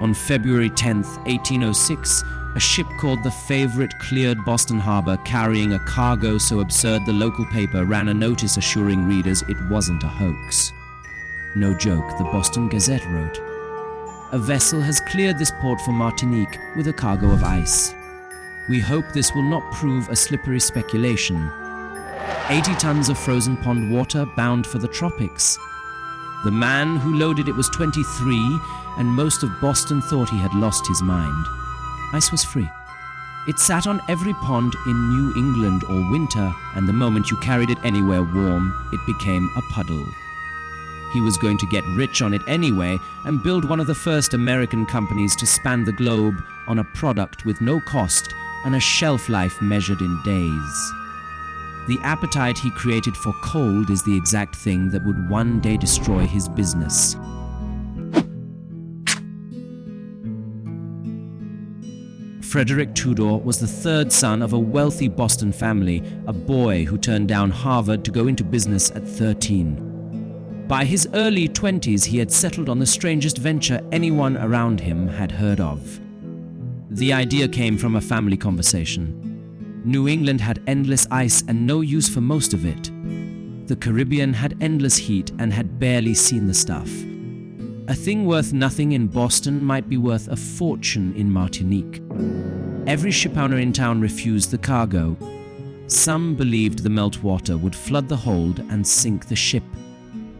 On February 10, 1806, a ship called the Favorite cleared Boston Harbor carrying a cargo so absurd the local paper ran a notice assuring readers it wasn't a hoax. No joke, the Boston Gazette wrote, "A vessel has cleared this port for Martinique with a cargo of ice. We hope this will not prove a slippery speculation. 80 tons of frozen pond water bound for the tropics. The man who loaded it was 23, and most of Boston thought he had lost his mind. Ice was free. It sat on every pond in New England all winter, and the moment you carried it anywhere warm, it became a puddle. He was going to get rich on it anyway and build one of the first American companies to span the globe on a product with no cost and a shelf life measured in days. The appetite he created for cold is the exact thing that would one day destroy his business." Frederic Tudor was the third son of a wealthy Boston family, a boy who turned down Harvard to go into business at 13. By his early 20s, he had settled on the strangest venture anyone around him had heard of. The idea came from a family conversation. New England had endless ice and no use for most of it. The Caribbean had endless heat and had barely seen the stuff. A thing worth nothing in Boston might be worth a fortune in Martinique. Every shipowner in town refused the cargo. Some believed the meltwater would flood the hold and sink the ship.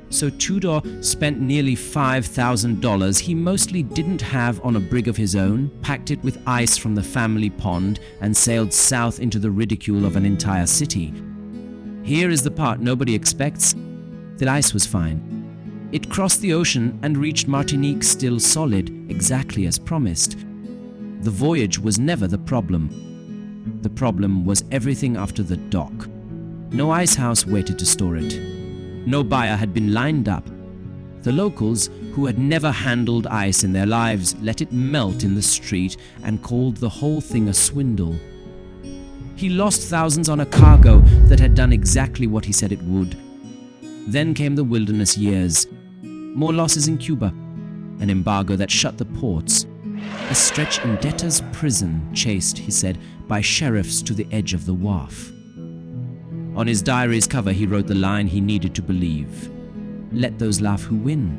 So Tudor spent nearly $5,000 he mostly didn't have on a brig of his own, packed it with ice from the family pond, and sailed south into the ridicule of an entire city. Here is the part nobody expects. The ice was fine. It crossed the ocean and reached Martinique still solid, exactly as promised. The voyage was never the problem. The problem was everything after the dock. No ice house waited to store it. No buyer had been lined up. The locals, who had never handled ice in their lives, let it melt in the street and called the whole thing a swindle. He lost thousands on a cargo that had done exactly what he said it would. Then came the wilderness years. More losses in Cuba. An embargo that shut the ports. A stretch in debtor's prison, chased, he said, by sheriffs to the edge of the wharf. On his diary's cover, he wrote the line he needed to believe. Let those laugh who win.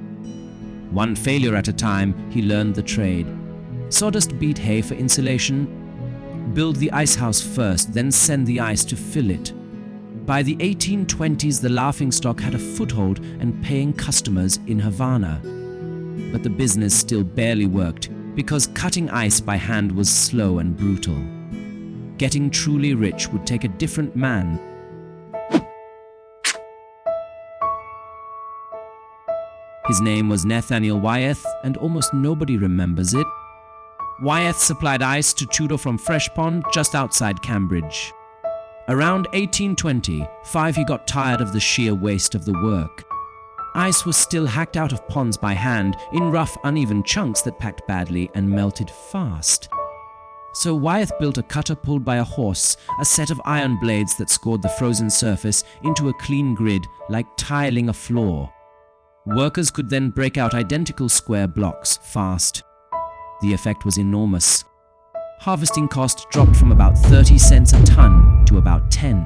One failure at a time, he learned the trade. Sawdust beat hay for insulation. Build the ice house first, then send the ice to fill it. By the 1820s, the laughingstock had a foothold and paying customers in Havana. But the business still barely worked because cutting ice by hand was slow and brutal. Getting truly rich would take a different man. His name was Nathaniel Wyeth, and almost nobody remembers it. Wyeth supplied ice to Tudor from Fresh Pond, just outside Cambridge. Around 1825, he got tired of the sheer waste of the work. Ice was still hacked out of ponds by hand, in rough, uneven chunks that packed badly and melted fast. So Wyeth built a cutter pulled by a horse, a set of iron blades that scored the frozen surface into a clean grid, like tiling a floor. Workers could then break out identical square blocks fast. The effect was enormous. Harvesting cost dropped from about 30 cents a ton to about 10.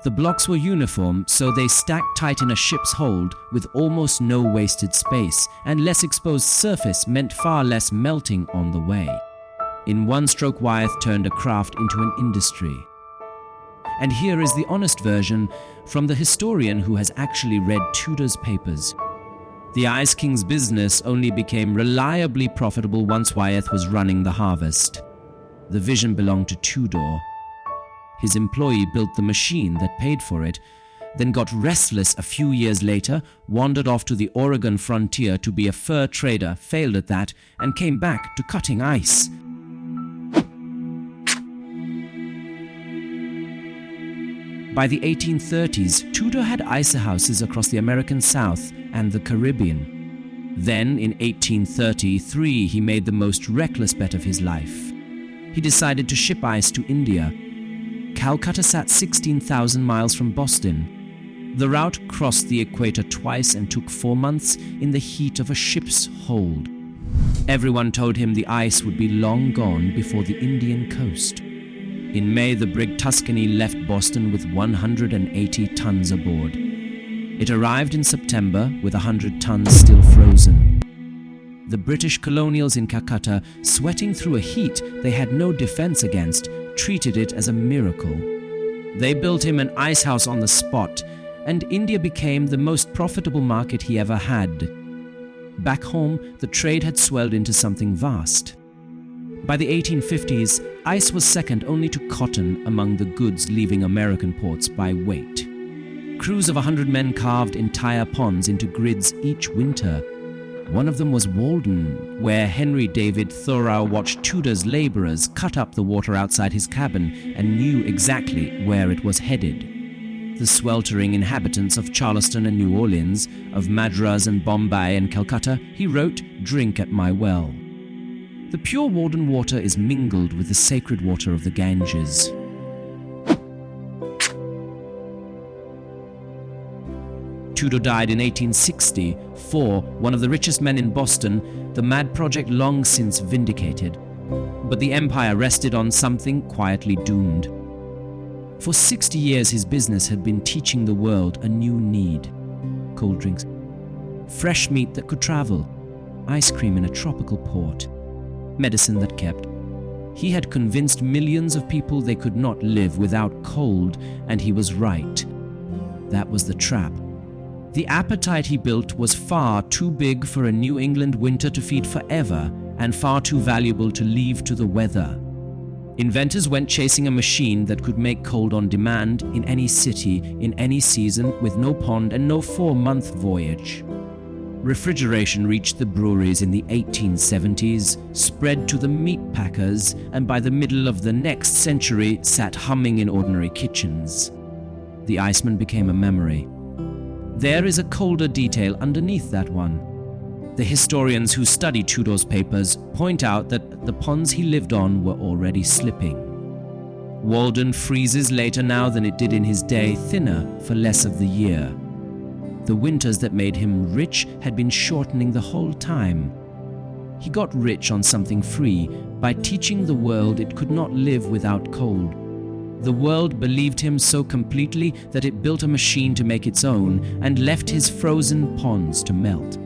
The blocks were uniform, so they stacked tight in a ship's hold with almost no wasted space, and less exposed surface meant far less melting on the way. In one stroke, Wyeth turned a craft into an industry. And here is the honest version from the historian who has actually read Tudor's papers. The Ice King's business only became reliably profitable once Wyeth was running the harvest. The vision belonged to Tudor. His employee built the machine that paid for it, then got restless a few years later, wandered off to the Oregon frontier to be a fur trader, failed at that, and came back to cutting ice. By the 1830s, Tudor had ice houses across the American South and the Caribbean. Then, in 1833, he made the most reckless bet of his life. He decided to ship ice to India. Calcutta sat 16,000 miles from Boston. The route crossed the equator twice and took 4 months in the heat of a ship's hold. Everyone told him the ice would be long gone before the Indian coast. In May, the brig Tuscany left Boston with 180 tons aboard. It arrived in September with 100 tons still frozen. The British colonials in Calcutta, sweating through a heat they had no defense against, treated it as a miracle. They built him an ice house on the spot, and India became the most profitable market he ever had. Back home, the trade had swelled into something vast. By the 1850s, ice was second only to cotton among the goods leaving American ports by weight. Crews of 100 men carved entire ponds into grids each winter. One of them was Walden, where Henry David Thoreau watched Tudor's laborers cut up the water outside his cabin and knew exactly where it was headed. The sweltering inhabitants of Charleston and New Orleans, of Madras and Bombay and Calcutta, he wrote, "Drink at my well." The pure Walden water is mingled with the sacred water of the Ganges. Tudor died in 1860, one of the richest men in Boston, the mad project long since vindicated. But the empire rested on something quietly doomed. For 60 years his business had been teaching the world a new need. Cold drinks, fresh meat that could travel, ice cream in a tropical port, medicine that kept. He had convinced millions of people they could not live without cold, and he was right. That was the trap. The appetite he built was far too big for a New England winter to feed forever, and far too valuable to leave to the weather. Inventors went chasing a machine that could make cold on demand in any city, in any season, with no pond and no 4-month voyage. Refrigeration reached the breweries in the 1870s, spread to the meat packers, and by the middle of the next century sat humming in ordinary kitchens. The Iceman became a memory. There is a colder detail underneath that one. The historians who study Tudor's papers point out that the ponds he lived on were already slipping. Walden freezes later now than it did in his day, thinner for less of the year. The winters that made him rich had been shortening the whole time. He got rich on something free by teaching the world it could not live without cold. The world believed him so completely that it built a machine to make its own and left his frozen ponds to melt.